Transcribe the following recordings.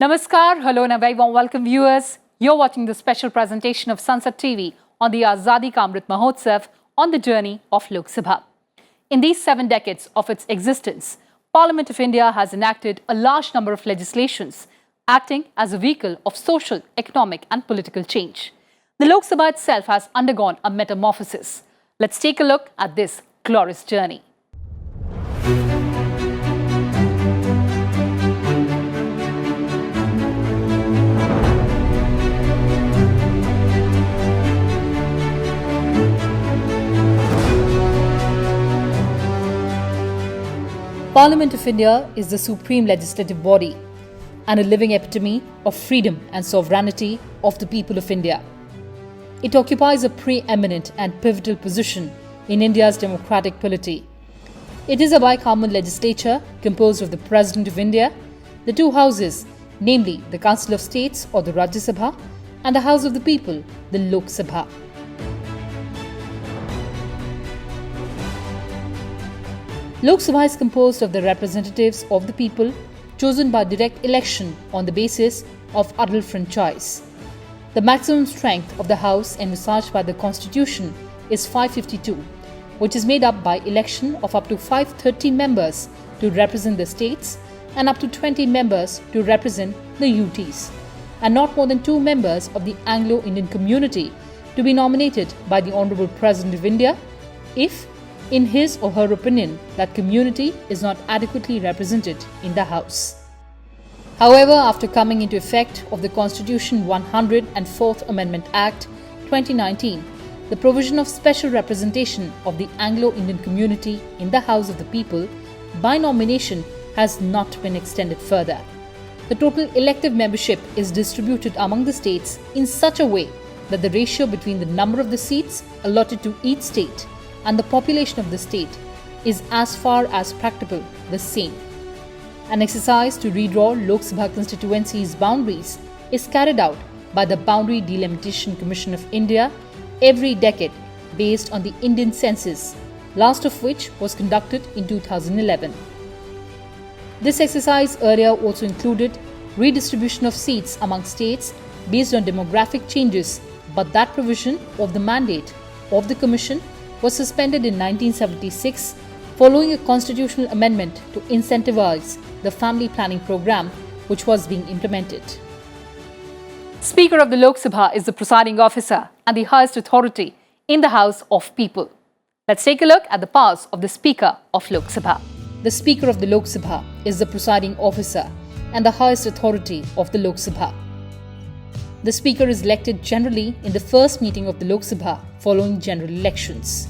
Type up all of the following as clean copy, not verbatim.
Namaskar, hello and a very warm welcome viewers. You're watching the special presentation of Sansad TV on the Azadi Amrit Mahatsav on the journey of Lok Sabha. In these 7 decades of its existence, Parliament of India has enacted a large number of legislations acting as a vehicle of social, economic and political change. The Lok Sabha itself has undergone a metamorphosis. Let's take a look at this glorious journey. Parliament of India is the supreme legislative body and a living epitome of freedom and sovereignty of the people of India. It occupies a preeminent and pivotal position in India's democratic polity. It is a bicameral legislature composed of the President of India, the two houses, namely the Council of States or the Rajya Sabha, and the House of the People, the Lok Sabha. Lok Sabha is composed of the representatives of the people chosen by direct election on the basis of adult franchise. The maximum strength of the House envisaged by the Constitution is 552, which is made up by election of up to 530 members to represent the states and up to 20 members to represent the UTs, and not more than 2 members of the Anglo-Indian community to be nominated by the Honorable President of India if in his or her opinion that community is not adequately represented in the House. However, after coming into effect of the Constitution 104th Amendment Act 2019, the provision of special representation of the Anglo-Indian community in the House of the People by nomination has not been extended further. The total elective membership is distributed among the states in such a way that the ratio between the number of the seats allotted to each state and the population of the state is as far as practicable the same. An exercise to redraw Lok Sabha constituency's boundaries is carried out by the Boundary Delimitation Commission of India every decade based on the Indian census, last of which was conducted in 2011. This exercise earlier also included redistribution of seats among states based on demographic changes, but that provision of the mandate of the Commission was suspended in 1976 following a constitutional amendment to incentivize the family planning program which was being implemented. Speaker of the Lok Sabha is the presiding officer and the highest authority in the House of People. Let's take a look at the powers of the Speaker of Lok Sabha. The Speaker of the Lok Sabha is the presiding officer and the highest authority of the Lok Sabha. The Speaker is elected generally in the first meeting of the Lok Sabha following general elections.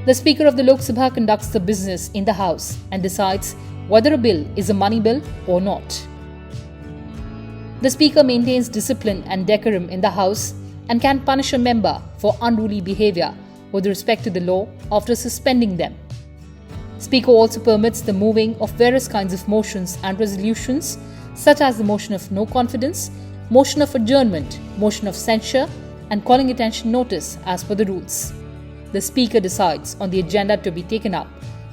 The Speaker of the Lok Sabha conducts the business in the House and decides whether a bill is a money bill or not. The Speaker maintains discipline and decorum in the House and can punish a member for unruly behavior with respect to the law after suspending them. Speaker also permits the moving of various kinds of motions and resolutions such as the motion of no confidence, motion of adjournment, motion of censure and calling attention notice as per the rules. The Speaker decides on the agenda to be taken up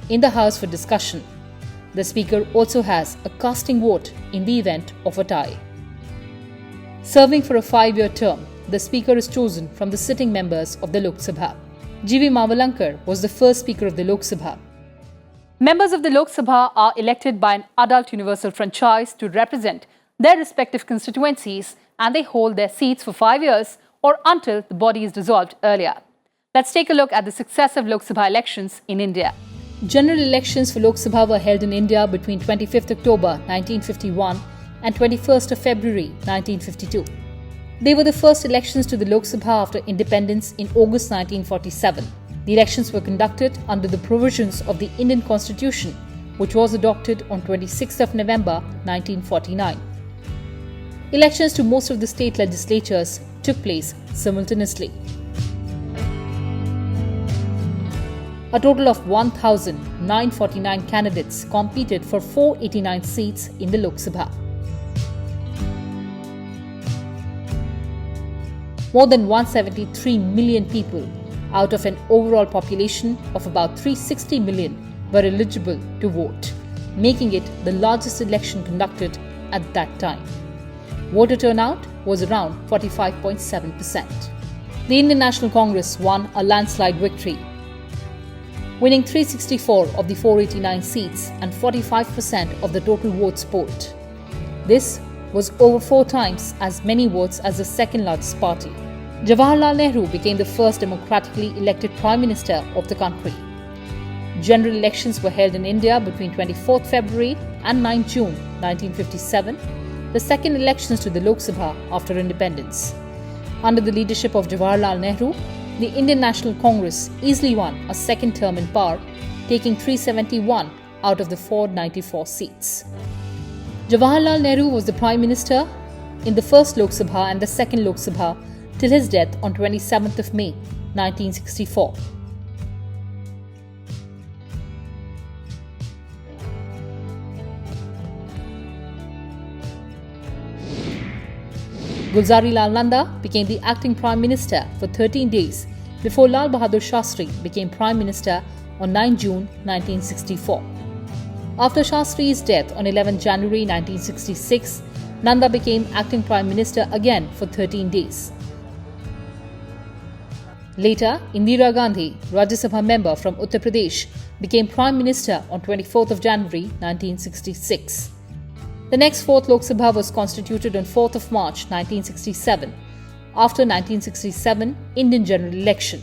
in the House for discussion. The Speaker also has a casting vote in the event of a tie. Serving for a 5-year term, the Speaker is chosen from the sitting members of the Lok Sabha. G.V. Mavalankar was the first Speaker of the Lok Sabha. Members of the Lok Sabha are elected by an adult universal franchise to represent their respective constituencies, and they hold their seats for 5 years or until the body is dissolved earlier. Let's take a look at the successive Lok Sabha elections in India. General elections for Lok Sabha were held in India between 25th October 1951 and 21st of February 1952. They were the first elections to the Lok Sabha after independence in August 1947. The elections were conducted under the provisions of the Indian Constitution, which was adopted on 26th of November 1949. Elections to most of the state legislatures took place simultaneously. A total of 1,949 candidates competed for 489 seats in the Lok Sabha. more than 173 million people out of an overall population of about 360 million were eligible to vote, making it the largest election conducted at that time. Voter turnout was around 45.7%. The Indian National Congress won a landslide victory, winning 364 of the 489 seats and 45% of the total votes polled. This was over 4 times as many votes as the second largest party. Jawaharlal Nehru became the first democratically elected Prime Minister of the country. General elections were held in India between 24 February and 9 June 1957, the second elections to the Lok Sabha after independence. Under the leadership of Jawaharlal Nehru, the Indian National Congress easily won a second term in power, taking 371 out of the 494 seats. Jawaharlal Nehru was the Prime Minister in the first Lok Sabha and the second Lok Sabha till his death on 27th of May 1964. Gulzari Lal Nanda became the acting Prime Minister for 13 days before Lal Bahadur Shastri became Prime Minister on 9 June 1964. After Shastri's death on 11 January 1966, Nanda became acting Prime Minister again for 13 days. Later, Indira Gandhi, Rajya Sabha member from Uttar Pradesh, became Prime Minister on 24th of January 1966. The next 4th Lok Sabha was constituted on 4th of March 1967, after 1967 Indian general election.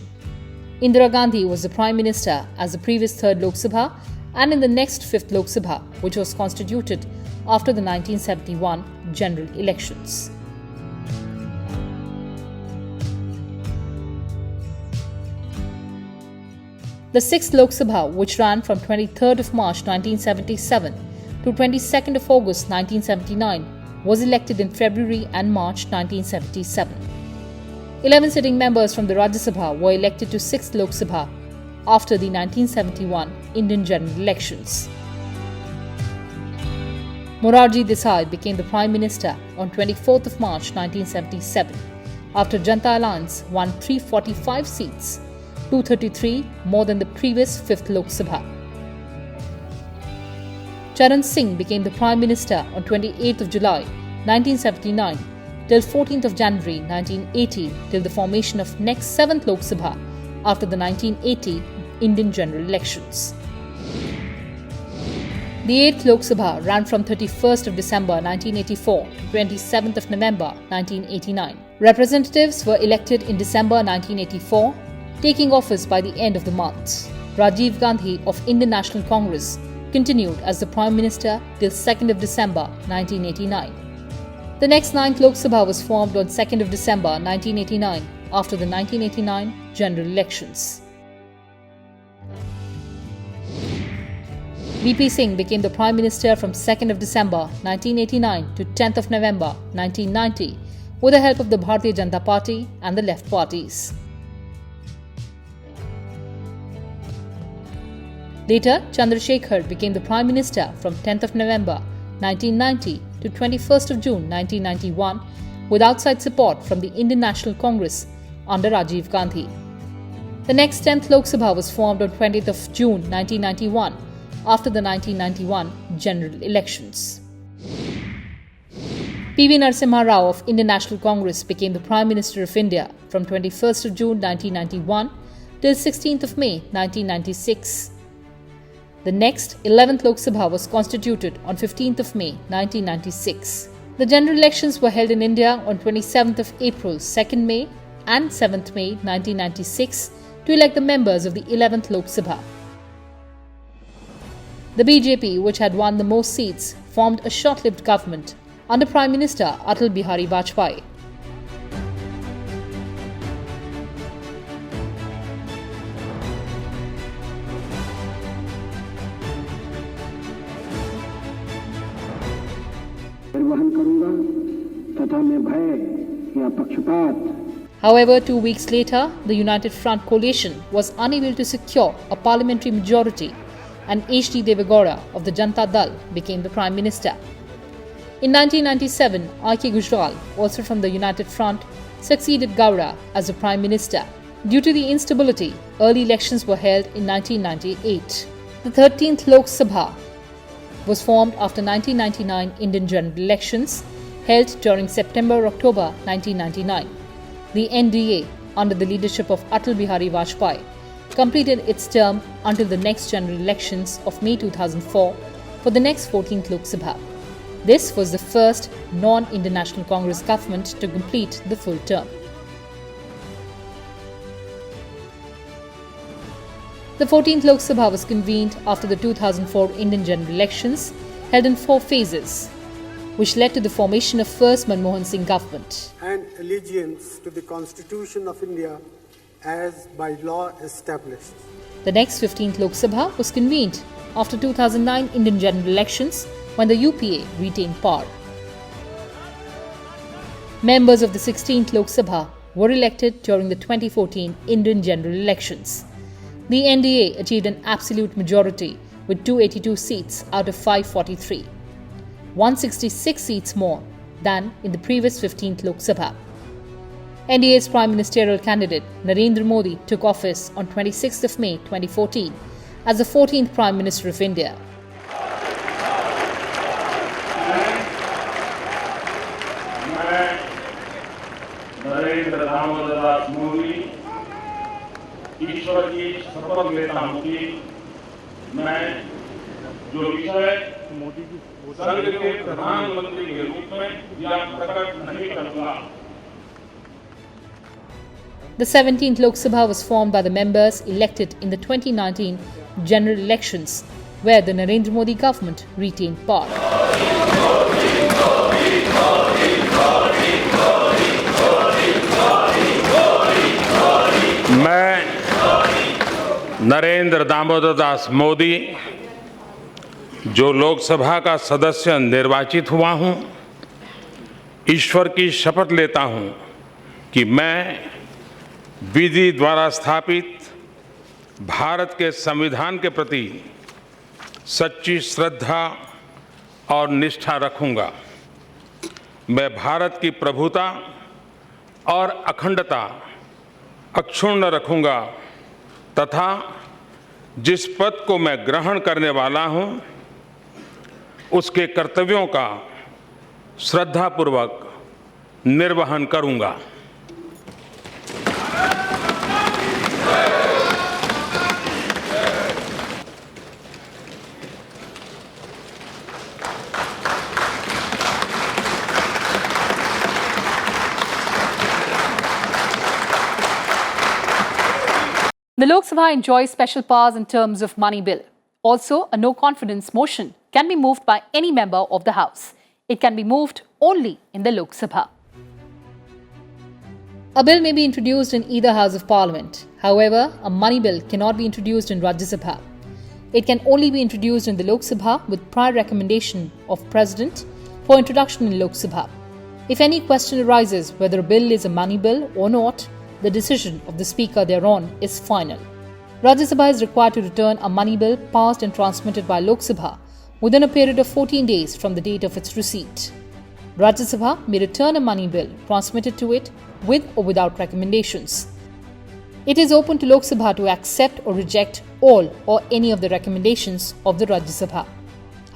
Indira Gandhi was the Prime Minister as the previous 3rd Lok Sabha and in the next 5th Lok Sabha, which was constituted after the 1971 general elections. The 6th Lok Sabha, which ran from 23rd of March 1977 to 22nd of August 1979, was elected in February and March 1977. 11 sitting members from the Rajya Sabha were elected to 6th Lok Sabha after the 1971 Indian general elections. Morarji Desai became the Prime Minister on 24th of March 1977 after Janata Alliance won 345 seats, 233 more than the previous 5th Lok Sabha. Charan Singh became the Prime Minister on 28th of July 1979 till 14th of January 1980 till the formation of next 7th Lok Sabha after the 1980 Indian general elections. The 8th Lok Sabha ran from 31st of December 1984 to 27th of November 1989. Representatives were elected in December 1984, taking office by the end of the month. Rajiv Gandhi of Indian National Congress continued as the Prime Minister till 2nd of December 1989. The next 9th Lok Sabha was formed on 2nd of December 1989 after the 1989 general elections. VP Singh became the Prime Minister from 2nd of December 1989 to 10th of November 1990 with the help of the Bharatiya Janata Party and the left parties. Later, Chandrasekhar became the Prime Minister from 10th of November 1990 to 21st of June 1991 with outside support from the Indian National Congress under Rajiv Gandhi. The next 10th Lok Sabha was formed on 20th of June 1991 after the 1991 general elections. P.V. Narasimha Rao of Indian National Congress became the Prime Minister of India from 21st of June 1991 till 16th of May 1996. The next 11th Lok Sabha was constituted on 15th of May 1996. The general elections were held in India on 27th of April, 2nd May and 7th May 1996 to elect the members of the 11th Lok Sabha. The BJP, which had won the most seats, formed a short-lived government under Prime Minister Atal Bihari Vajpayee. However, 2 weeks later, the United Front coalition was unable to secure a parliamentary majority and H.D. Devegowda of the Janata Dal became the Prime Minister. In 1997, R.K. Gujral, also from the United Front, succeeded Gowda as the Prime Minister. Due to the instability, early elections were held in 1998. The 13th Lok Sabha was formed after 1999 Indian general elections held during September-October 1999. The NDA, under the leadership of Atal Bihari Vajpayee, completed its term until the next general elections of May 2004 for the next 14th Lok Sabha. This was the first non-Indian National Congress government to complete the full term. The 14th Lok Sabha was convened after the 2004 Indian general elections held in 4 phases, which led to the formation of first Manmohan Singh government. And allegiance to the Constitution of India as by law established. The next 15th Lok Sabha was convened after 2009 Indian general elections when the UPA retained power. Members of the 16th Lok Sabha were elected during the 2014 Indian general elections. The NDA achieved an absolute majority with 282 seats out of 543, 166 seats more than in the previous 15th Lok Sabha. NDA's Prime Ministerial candidate Narendra Modi took office on 26th of May 2014 as the 14th Prime Minister of India. Narendra Damodar Modi ईश्वर की शपथ लेता हूं कि मैं जो विषय संघ के प्रधानमंत्री के रूप में या प्रकट नहीं करूंगा. The 17th Lok Sabha was formed by the members elected in the 2019 general elections, where the Narendra Modi government retained power. मैं नरेंद्र दामोदर दास मोदी जो लोकसभा का सदस्य निर्वाचित हुआ हूं, ईश्वर की शपथ लेता हूं कि मैं विधि द्वारा स्थापित भारत के संविधान के प्रति सच्ची श्रद्धा और निष्ठा रखूंगा. मैं भारत की प्रभुता और अखंडता अक्षुण्ण रखूंगा तथा जिस पद को मैं ग्रहण करने वाला हूं, उसके कर्तव्यों का श्रद्धापूर्वक निर्वहन करूंगा. The Lok Sabha enjoys special powers in terms of money bill. Also, a no-confidence motion can be moved by any member of the House. It can be moved only in the Lok Sabha. A bill may be introduced in either House of Parliament. However, a money bill cannot be introduced in Rajya Sabha. It can only be introduced in the Lok Sabha with prior recommendation of President for introduction in Lok Sabha. If any question arises whether a bill is a money bill or not, the decision of the Speaker thereon is final. Rajya Sabha is required to return a money bill passed and transmitted by Lok Sabha within a period of 14 days from the date of its receipt. Rajya Sabha may return a money bill transmitted to it with or without recommendations. It is open to Lok Sabha to accept or reject all or any of the recommendations of the Rajya Sabha.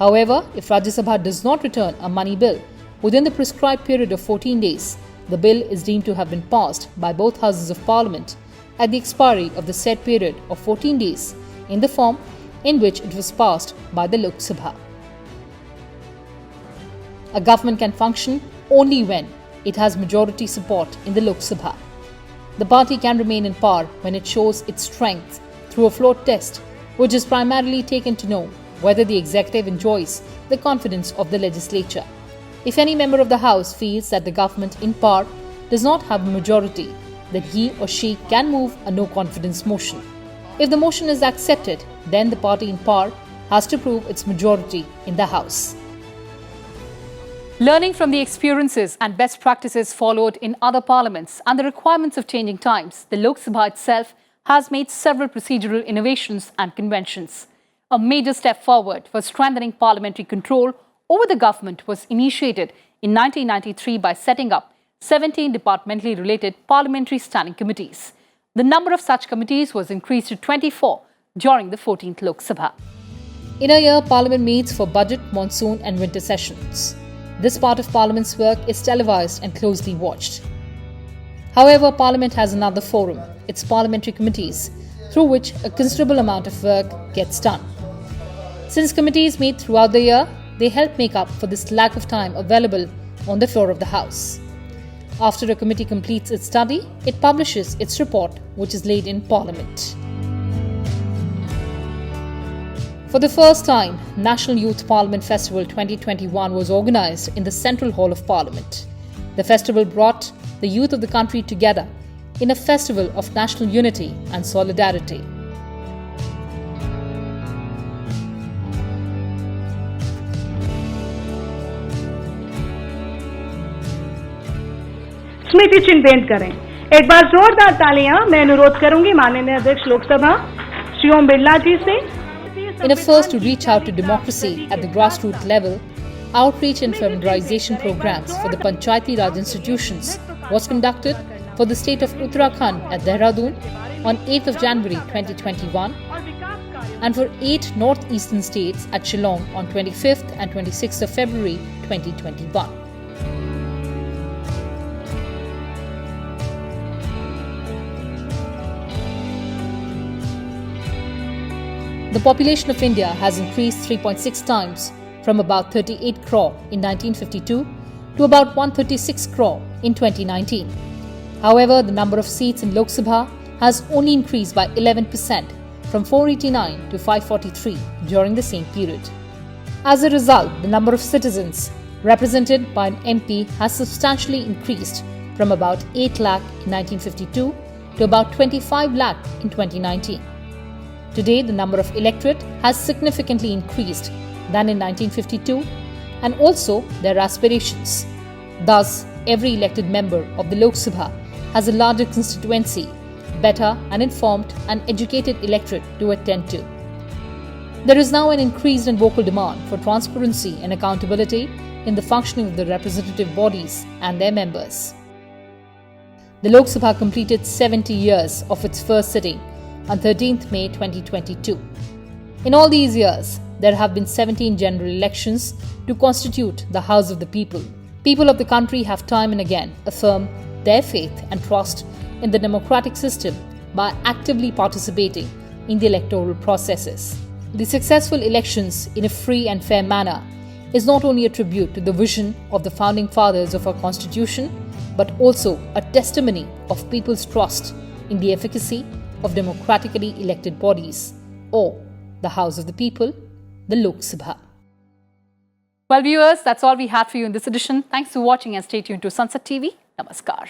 However, if Rajya Sabha does not return a money bill within the prescribed period of 14 days, the bill is deemed to have been passed by both Houses of Parliament at the expiry of the said period of 14 days in the form in which it was passed by the Lok Sabha. A government can function only when it has majority support in the Lok Sabha. The party can remain in power when it shows its strength through a float test, which is primarily taken to know whether the executive enjoys the confidence of the legislature. If any member of the House feels that the government in power does not have a majority, then he or she can move a no-confidence motion. If the motion is accepted, then the party in power has to prove its majority in the House. Learning from the experiences and best practices followed in other parliaments and the requirements of changing times, the Lok Sabha itself has made several procedural innovations and conventions. A major step forward for strengthening parliamentary control over the government was initiated in 1993 by setting up 17 departmentally related parliamentary standing committees. The number of such committees was increased to 24 during the 14th Lok Sabha. In a year, Parliament meets for budget, monsoon and winter sessions. This part of Parliament's work is televised and closely watched. However, Parliament has another forum, its parliamentary committees, through which a considerable amount of work gets done. Since committees meet throughout the year, they help make up for this lack of time available on the floor of the House. After a committee completes its study, it publishes its report, which is laid in Parliament. For the first time, National Youth Parliament Festival 2021 was organised in the Central Hall of Parliament. The festival brought the youth of the country together in a festival of national unity and solidarity. स्मृति चिन्ह भेंट करें। एक बार जोरदार तालियां मैं अनुरोध करूंगी माननीय अध्यक्ष लोकसभा श्री ओम बिरला जी से। In a first to reach out to democracy at the grassroots level, outreach and familiarization programs for the Panchayati Raj institutions was conducted for the state of Uttarakhand at Dehradun on 8th of January 2021 and for 8 northeastern states at Shillong on 25th and 26th of February 2021. The population of India has increased 3.6 times from about 38 crore in 1952 to about 136 crore in 2019. However, the number of seats in Lok Sabha has only increased by 11% from 489 to 543 during the same period. As a result, the number of citizens represented by an MP has substantially increased from about 8 lakh in 1952 to about 25 lakh in 2019. Today, the number of electorate has significantly increased than in 1952 and also their aspirations. Thus, every elected member of the Lok Sabha has a larger constituency, better and informed and educated electorate to attend to. There is now an increased and vocal demand for transparency and accountability in the functioning of the representative bodies and their members. The Lok Sabha completed 70 years of its first sitting on 13th May 2022. In all these years, there have been 17 general elections to constitute the House of the People. People of the country have time and again affirmed their faith and trust in the democratic system by actively participating in the electoral processes. The successful elections in a free and fair manner is not only a tribute to the vision of the founding fathers of our constitution, but also a testimony of people's trust in the efficacy of democratically elected bodies, or the House of the People, the Lok Sabha. Well, viewers, that's all we had for you in this edition. Thanks for watching and stay tuned to Sansad TV. Namaskar.